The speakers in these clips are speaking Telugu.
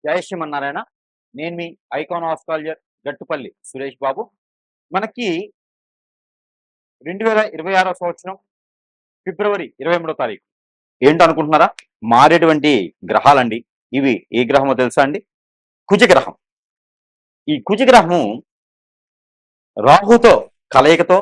జై శ్రీమన్నారాయణ. నేను మీ ఐకాన్ ఆస్ట్రాలజర్ గట్టుపల్లి సురేష్ బాబు. మనకి 2026 సంవత్సరం ఫిబ్రవరి 23 తారీఖు ఏంటనుకుంటున్నారా? మారేటువంటి గ్రహాలండి. ఇవి ఏ గ్రహమో తెలుసా అండి? కుజగ్రహం. ఈ కుజగ్రహము రాహుతో కలయికతో,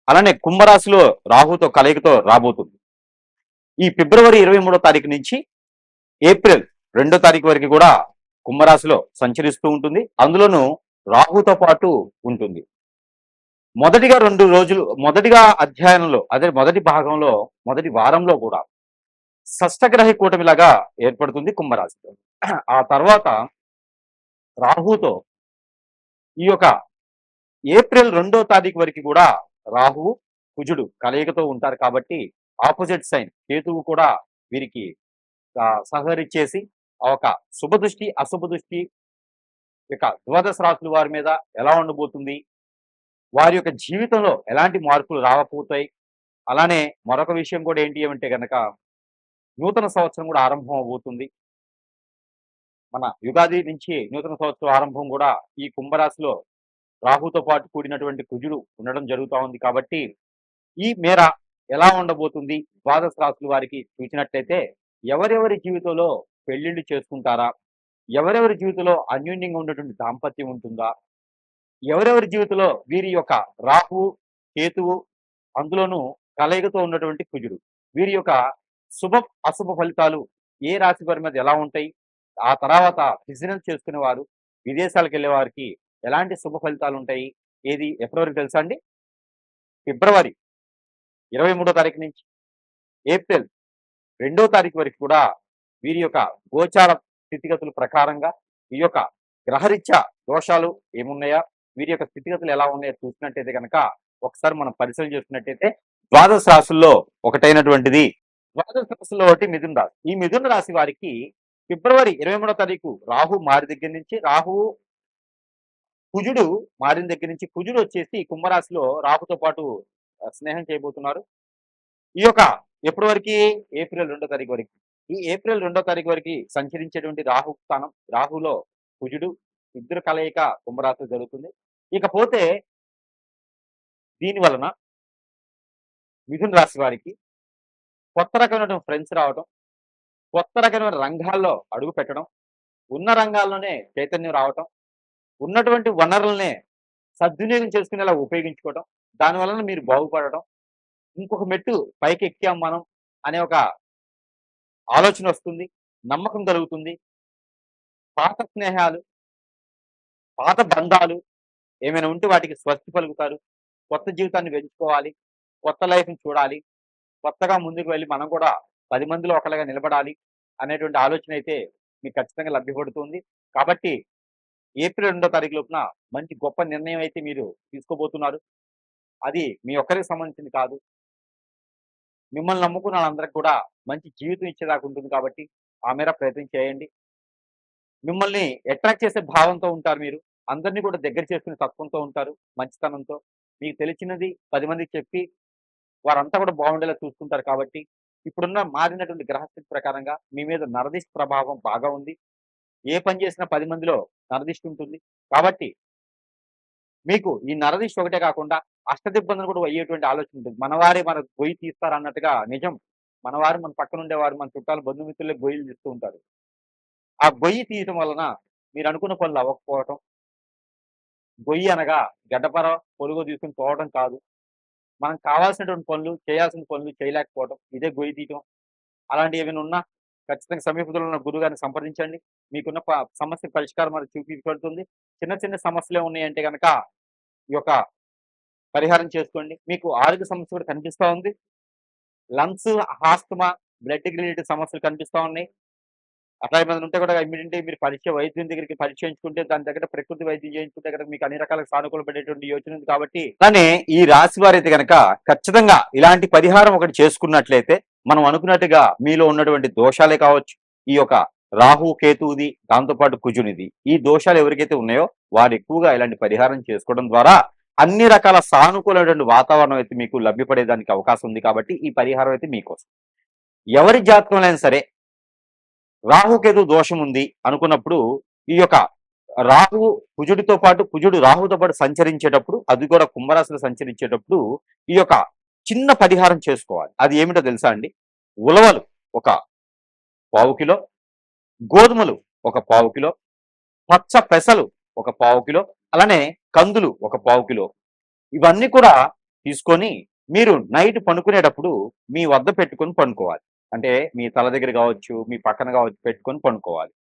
అలానే కుంభరాశిలో రాహుతో కలయికతో రాబోతుంది. ఈ ఫిబ్రవరి 23 తారీఖు నుంచి ఏప్రిల్ 2 తారీఖు వరకు కూడా కుంభరాశిలో సంచరిస్తూ ఉంటుంది. అందులోనూ రాహుతో పాటు ఉంటుంది. మొదటిగా అధ్యయనంలో, అదే మొదటి భాగంలో, మొదటి వారంలో కూడా షష్టగ్రహ కూటమిలాగా ఏర్పడుతుంది కుంభరాశిలో. ఆ తర్వాత రాహుతో ఈ యొక్క ఏప్రిల్ 2 తారీఖు వరకు కూడా రాహువు కుజుడు కలయికతో ఉంటారు కాబట్టి ఆపోజిట్ సైన్ కేతువు కూడా వీరికి సహకరించేసి ఒక శుభ దృష్టి అశుభ దృష్టి ఇక ద్వాదశ రాశుల వారి మీద ఎలా ఉండబోతుంది, వారి యొక్క జీవితంలో ఎలాంటి మార్పులు రావబోతాయి. అలానే మరొక విషయం కూడా ఏంటి అంటే కనుక నూతన సంవత్సరం కూడా ఆరంభం అవబోతుంది. మన యుగాది నుంచి నూతన సంవత్సరం ఆరంభం కూడా ఈ కుంభరాశిలో రాహుతో పాటు కూడినటువంటి కుజుడు ఉండడం జరుగుతూ ఉంది. కాబట్టి ఈ మేర ఎలా ఉండబోతుంది ద్వాదశ రాశుల వారికి చూసినట్లయితే, ఎవరెవరి జీవితంలో పెళ్లిళ్ళు చేసుకుంటారా, ఎవరెవరి జీవితంలో అన్యోన్యంగా ఉన్నటువంటి దాంపత్యం ఉంటుందా, ఎవరెవరి జీవితంలో వీరి యొక్క రాహు కేతువు అందులోనూ కలయికతో ఉన్నటువంటి కుజుడు వీరి యొక్క శుభ అశుభ ఫలితాలు ఏ రాశి వారి మీద ఎలా ఉంటాయి, ఆ తర్వాత బిజినెస్ చేసుకునే వారు విదేశాలకు వెళ్ళే వారికి ఎలాంటి శుభ ఫలితాలు ఉంటాయి, ఏది ఎప్పటివరకు తెలుసా అండి? ఫిబ్రవరి 23 తారీఖు నుంచి ఏప్రిల్ 2 తారీఖు వరకు కూడా వీరి యొక్క గోచార స్థితిగతుల ప్రకారంగా ఈ యొక్క గ్రహరీత్యా దోషాలు ఏమున్నాయా, వీరి యొక్క స్థితిగతులు ఎలా ఉన్నాయో చూసినట్టయితే కనుక ఒకసారి మనం పరిశీలన చేస్తున్నట్టయితే ద్వాదశ రాశుల్లో ఒకటైనటువంటిది ద్వాదశ రాశుల్లో ఒకటి మిథున రాశి. ఈ మిథున రాశి వారికి ఫిబ్రవరి 23 తారీఖు రాహు మారి దగ్గర నుంచి కుజుడు మారిన దగ్గర నుంచి కుజుడు వచ్చేసి కుంభరాశిలో రాహుతో పాటు స్నేహం చేయబోతున్నారు. ఈ యొక్క ఎప్పటి వరకు? ఏప్రిల్ 2 తారీఖు వరకు. ఈ ఏప్రిల్ 2 తారీఖు వరకు సంచరించేటువంటి రాహు స్థానం, రాహులో కుజుడు ఇద్దరు కలయిక కుంభరాశి జరుగుతుంది. ఇకపోతే దీని వలన మిథున రాశి వారికి కొత్త రకమైన ఫ్రెండ్స్ రావడం, కొత్త రకమైన రంగాల్లో అడుగు పెట్టడం, ఉన్న రంగాల్లోనే చైతన్యం రావటం, ఉన్నటువంటి వనరులనే సద్వినియోగం చేసుకునేలా ఉపయోగించుకోవడం, దాని వలన మీరు బాగుపడటం, ఇంకొక మెట్టు పైకి ఎక్కాం మనం అనే ఒక ఆలోచన వస్తుంది, నమ్మకం కలుగుతుంది. పాత స్నేహాలు, పాత బంధాలు ఏమైనా ఉంటే వాటికి స్వస్తి పలుకుతారు. కొత్త జీవితాన్ని పెంచుకోవాలి, కొత్త లైఫ్ని చూడాలి, కొత్తగా ముందుకు వెళ్ళి మనం కూడా 10 మందిలో ఒకళ్ళగా నిలబడాలి అనేటువంటి ఆలోచన అయితే మీకు ఖచ్చితంగా లభ్యపడుతుంది. కాబట్టి ఏప్రిల్ 2 తారీఖు లోపున మంచి గొప్ప నిర్ణయం అయితే మీరు తీసుకోబోతున్నారు. అది మీ ఒక్కరికి సంబంధించింది కాదు, మిమ్మల్ని నమ్ముకున్న వాళ్ళందరికి కూడా మంచి జీవితం ఇచ్చేదాకా ఉంటుంది. కాబట్టి ఆ మేర ప్రయత్నం చేయండి. మిమ్మల్ని అట్రాక్ట్ చేసే భావంతో ఉంటారు మీరు. అందరినీ కూడా దగ్గర చేసుకునే తత్వంతో ఉంటారు, మంచితనంతో. మీకు తెలిసినది 10 మందికి చెప్పి వారంతా కూడా బాగుండేలా చూసుకుంటారు. కాబట్టి ఇప్పుడున్న మారినటువంటి గ్రహస్థితి ప్రకారంగా మీ మీద నరదిష్టి ప్రభావం బాగా ఉంది. ఏ పని చేసినా 10 మందిలో నరదిష్టి ఉంటుంది. కాబట్టి మీకు ఈ నరదిష్టి ఒకటే కాకుండా అష్టదిబ్బందులు కూడా అయ్యేటువంటి ఆలోచన ఉంటుంది. మనవారే మన గొయ్యి తీస్తారు అన్నట్టుగా నిజం. మనవారు మన పక్కన ఉండేవారు, మన చుట్టాలు బంధుమిత్రులే గొయ్యిలు తీస్తూ ఉంటారు. ఆ గొయ్యి తీయటం వలన మీరు అనుకున్న పనులు అవ్వకపోవటం, గొయ్యి అనగా గడ్డపర పొలుగు తీసుకుని పోవడం కాదు, మనం కావాల్సినటువంటి పనులు చేయాల్సిన పనులు చేయలేకపోవడం, ఇదే గొయ్యి తీయటం. అలాంటి ఏమైనా ఉన్నా ఖచ్చితంగా సమీపంలో ఉన్న గురుగారిని సంప్రదించండి. మీకున్న సమస్య పరిష్కారం మరి చూపించబడుతుంది. చిన్న చిన్న సమస్యలే ఉన్నాయంటే కనుక ఈ యొక్క పరిహారం చేసుకోండి. మీకు ఆరోగ్య సమస్య కూడా కనిపిస్తూ ఉంది. లంగ్స్, ఆస్తమా, బ్లడ్ రిలేటెడ్ సమస్యలు కనిపిస్తూ ఉన్నాయి. అట్లా ఏమైనా ఉంటే కూడా ఇమీడియట్లీ మీరు వైద్యం దగ్గరికి పరీక్ష చేయించుకుంటే, దాని దగ్గర ప్రకృతి వైద్యం చేయించుకుంటే కనుక మీకు అన్ని రకాల సానుకూల పడేటువంటి యోచన ఉంది. కాబట్టి అలానే ఈ రాశి వారైతే కనుక ఖచ్చితంగా ఇలాంటి పరిహారం ఒకటి చేసుకున్నట్లయితే మనం అనుకున్నట్టుగా మీలో ఉన్నటువంటి దోషాలే కావచ్చు, ఈ యొక్క రాహు కేతువుది, దాంతోపాటు కుజునిది, ఈ దోషాలు ఎవరికైతే ఉన్నాయో వారు ఎక్కువగా ఇలాంటి పరిహారం చేసుకోవడం ద్వారా అన్ని రకాల సానుకూలమైనటువంటి వాతావరణం అయితే మీకు లభ్యపడేదానికి అవకాశం ఉంది. కాబట్టి ఈ పరిహారం అయితే మీకోసం. ఎవరి జాతకంలో అయినా సరే రాహుకేతు దోషం ఉంది అనుకున్నప్పుడు ఈ యొక్క రాహువు కుజుడితో పాటు కుజుడు రాహుతో పాటు సంచరించేటప్పుడు అది కూడా కుంభరాశిలో సంచరించేటప్పుడు ఈ యొక్క చిన్న పరిహారం చేసుకోవాలి. అది ఏమిటో తెలుసా అండి? ఉలవలు ఒక పావు కిలో, గోధుమలు ఒక పావు కిలో, పచ్చ పెసలు ఒక పావు కిలో, అలానే కందులు ఒక పావు కిలో, ఇవన్నీ కూడా తీసుకొని మీరు నైట్ పనుకునేటప్పుడు మీ వద్ద పెట్టుకొని పనుకోవాలి. అంటే మీ తల దగ్గర కావచ్చు, మీ పక్కన కావచ్చు పెట్టుకొని పనుకోవాలి.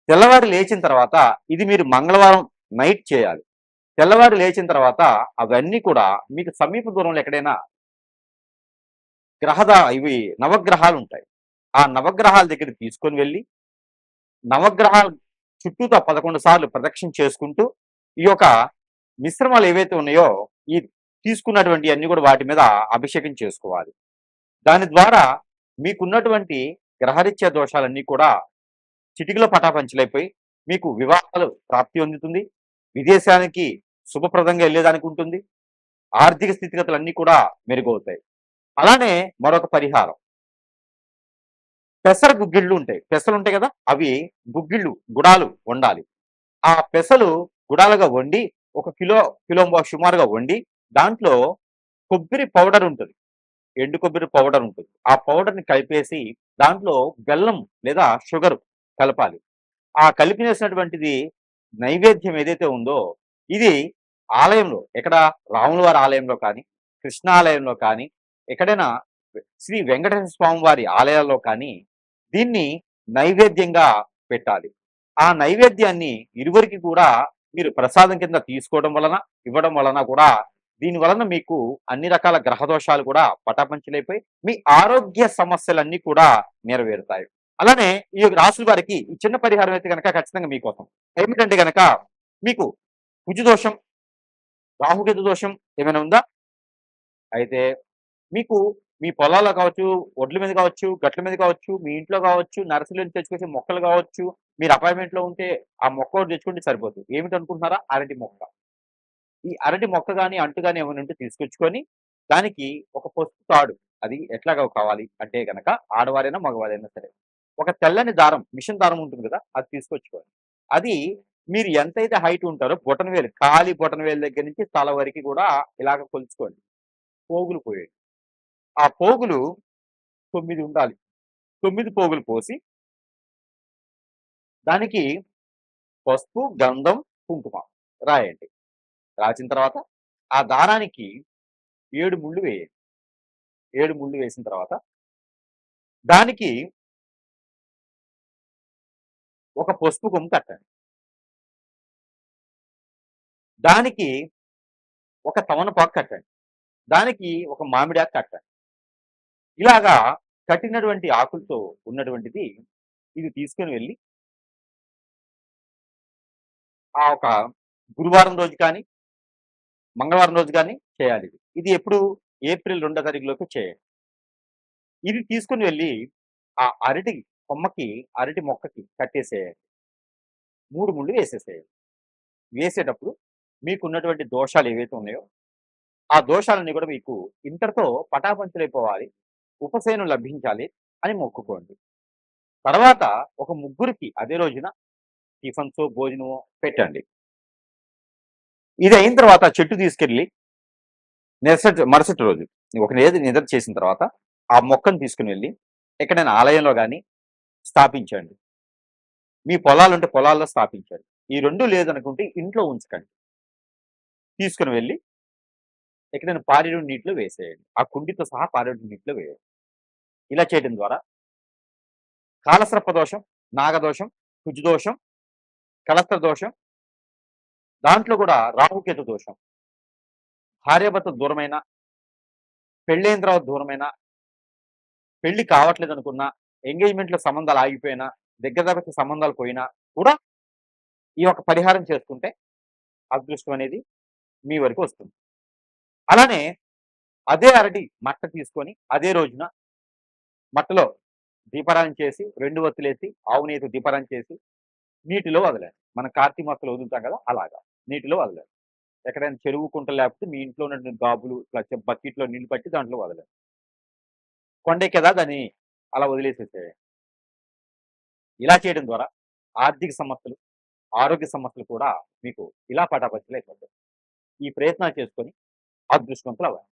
తెల్లవారి లేచిన తర్వాత ఇది మీరు మంగళవారం నైట్ చేయాలి. తెల్లవారి లేచిన తర్వాత అవన్నీ కూడా మీకు సమీప దూరంలో ఎక్కడైనా ఇవి నవగ్రహాలుంటాయి. ఆ నవగ్రహాల దగ్గరికి తీసుకొని వెళ్లి, నవగ్రహాల చుట్టూతా 11 సార్లు ప్రదక్షిణ చేసుకుంటూ, ఈ యొక్క మిశ్రమాలు ఏవైతే ఉన్నాయో, ఈ తీసుకున్నటువంటియన్నీ కూడా వాటి మీద అభిషేకం చేసుకోవాలి. దాని ద్వారా మీకున్నటువంటి గ్రహరీత్యా దోషాలన్నీ కూడా చిటికలో పటాపంచలైపోయి, మీకు వివాహాలు ప్రాప్తి పొందుతుంది. విదేశానికి శుభప్రదంగా ఎళ్ళేదానికి ఉంటుంది. ఆర్థిక స్థితిగతులన్నీ కూడా మెరుగవుతాయి. అలానే మరొక పరిహారం. పెసర గుగ్గిళ్ళు ఉంటాయి. పెసలుంటాయి గదా! అవి గుగ్గిళ్ళు, గుడాలు వండాలి. ఆ పెసలు గుడాలుగా వండి, ఒక కిలోంబావు సుమారుగా వండి, దాంట్లో కొబ్బరి పౌడర్ ఉంటది. ఎండు కొబ్బరి పౌడర్ ఉంటుంది. ఆ పౌడర్‌ని కలిపేసి, దాంట్లో బెల్లం లేదా షుగరు కలపాలి. ఆ కలిపినేసినటువంటిది నైవేద్యం ఏదైతే ఉందో, ఇది ఆలయంలో ఎక్కడ రాముల వారి ఆలయంలో కానీ, కృష్ణ ఆలయంలో కానీ, ఎక్కడైనా శ్రీ వెంకటేశ్వర స్వామి వారి ఆలయాల్లో కానీ, దీన్ని నైవేద్యంగా పెట్టాలి. ఆ నైవేద్యాన్ని ఇరువురికి కూడా మీరు ప్రసాదం కింద తీసుకోవడం వలన, ఇవ్వడం వలన కూడా దీని వలన మీకు అన్ని రకాల గ్రహ దోషాలు కూడా పటాపంచలైపోయి, మీ ఆరోగ్య సమస్యలన్నీ కూడా నెరవేరుతాయి. అలానే ఈ రాసుల వారికి ఈ చిన్న పరిహారం అయితే గనక ఖచ్చితంగా మీకోసం. ఏమిటంటే గనక మీకు కుజు దోషం, రాహుకేతు దోషం ఏమైనా ఉందా? అయితే మీకు మీ పొలాల్లో కావచ్చు, ఒడ్ల మీద కావచ్చు, గట్ల మీద కావచ్చు, మీ ఇంట్లో కావచ్చు, నర్సరీ నుంచి తెచ్చుకొచ్చే మొక్కలు కావచ్చు, మీరు అపార్ట్మెంట్‌లో ఉంటే ఆ మొక్క ఒకటి తెచ్చుకుంటే సరిపోతుంది. ఏమిటనుకుంటున్నారా? అరటి మొక్క. ఈ అరటి మొక్క గాని, అంటు గాని ఏమైనా ఉంటే తీసుకొచ్చుకొని, దానికి ఒక పసుపు తాడు అది ఎట్లాగా కావాలి అంటే గనక ఆడవారైనా, మగవారైనా సరే. ఒక తెల్లని దారం, మిషన్ దారం ఉంటుంది కదా! అది తీసుకొచ్చుకోవాలి. అది మీరు ఎంతైతే హైట్ ఉంటారో బొటనవేలు, కాలి బొటనవేలు దగ్గర నుంచి తల వరకి కూడా ఇలాగ కొలుచుకోండి. పోగులు పోయండి. ఆ పోగులు 9 ఉండాలి. 9 పోగులు పోసి, దానికి పసుపు, గంధం, కుంకుమ రాయండి. రాసిన తర్వాత ఆ దారానికి 7 ముళ్ళు వేయండి. 7 ముళ్ళు వేసిన తర్వాత దానికి ఒక పసుపు కొమ్ము కట్టండి. దానికి ఒక తమలపాకు కట్టండి. దానికి ఒక మామిడాకు కట్టండి. ఇలాగా కట్టినటువంటి ఆకులతో ఉన్నటువంటిది ఇది తీసుకొని వెళ్లి ఆ ఒక గురువారం రోజు కానీ, మంగళవారం రోజు గాని చేయాలిది. ఇది ఎప్పుడు ఏప్రిల్ 2 తారీఖులోపు చేయండి. ఇది తీసుకొని వెళ్లి ఆ అరటి కొమ్మకి, అరటి మొక్కకి కట్టేసేయండి. 3 ముళ్ళు వేసేసేయండి. వేసేటప్పుడు మీకున్నటువంటి దోషాలు ఏవైతే ఉన్నాయో, ఆ దోషాలన్నీ కూడా మీకు ఇంతటితో పటాపంచలైపోవాలి. ఉపశమనం లభించాలి అని మొక్కుకోండి. తర్వాత ఒక ముగ్గురికి అదే రోజున టిఫిన్సో, భోజనమో పెట్టండి. ఇది అయిన తర్వాత చెట్టు తీసుకెళ్ళి మరుసటి రోజు ఒక నిద్ర చేసిన తర్వాత ఆ మొక్కను తీసుకుని వెళ్ళి ఎక్కడైనా ఆలయంలో గాని స్థాపించండి. మీ పొలాలుంటే పొలాల్లో స్థాపించండి. ఈ 2 లేదనుకుంటే ఇంట్లో ఉంచకండి. తీసుకొని వెళ్లి ఎక్కడైనా పారేడు నీటిలో వేసేయండి. ఆ కుండీతో సహా పారేడు నీటిలో వేయండి. ఇలా చేయడం ద్వారా కాలసర్ప దోషం, నాగదోషం, కుజదోషం, కలస్త్ర దోషం, దాంట్లో కూడా రాహుకేతు దోషం, భార్యాభర్త దూరమైన, పెళ్ళైన తర్వాత దూరమైన, పెళ్లి కావట్లేదనుకున్నా, ఎంగేజ్‌మెంట్‌లో సంబంధాలు ఆగిపోయినా, దగ్గర దగ్గర సంబంధాలు పోయినా కూడా ఈ యొక్క పరిహారం చేసుకుంటే అదృష్టం అనేది మీ వరకు వస్తుంది. అలానే అదే అరటి మట్ట తీసుకొని అదే రోజున మట్టలో దీపారాధన చేసి 2 ఒత్తులేసి, ఆవు నెయ్యితో దీపారాధన చేసి నీటిలో వదలండి. మనం కార్తీక మాసంలో వదులుతాం కదా! అలాగా నీటిలో వదలండి. ఎక్కడైనా చెరువు, కుంట లేకపోతే మీ ఇంట్లో ఉన్నటువంటి గాబులు ఇట్లా బకెట్‌లో నీళ్లు పట్టి దాంట్లో వదలండి. కొండెక్కేదా దాన్ని అలా వదిలేసేసేయండి. ఇలా చేయడం ద్వారా ఆర్థిక సమస్యలు, ఆరోగ్య సమస్యలు కూడా మీకు ఇలా పటాపంచలైపోతాయి. ఈ ప్రయత్నాలు చేసుకొని అదృష్టవంతులవ్వండి.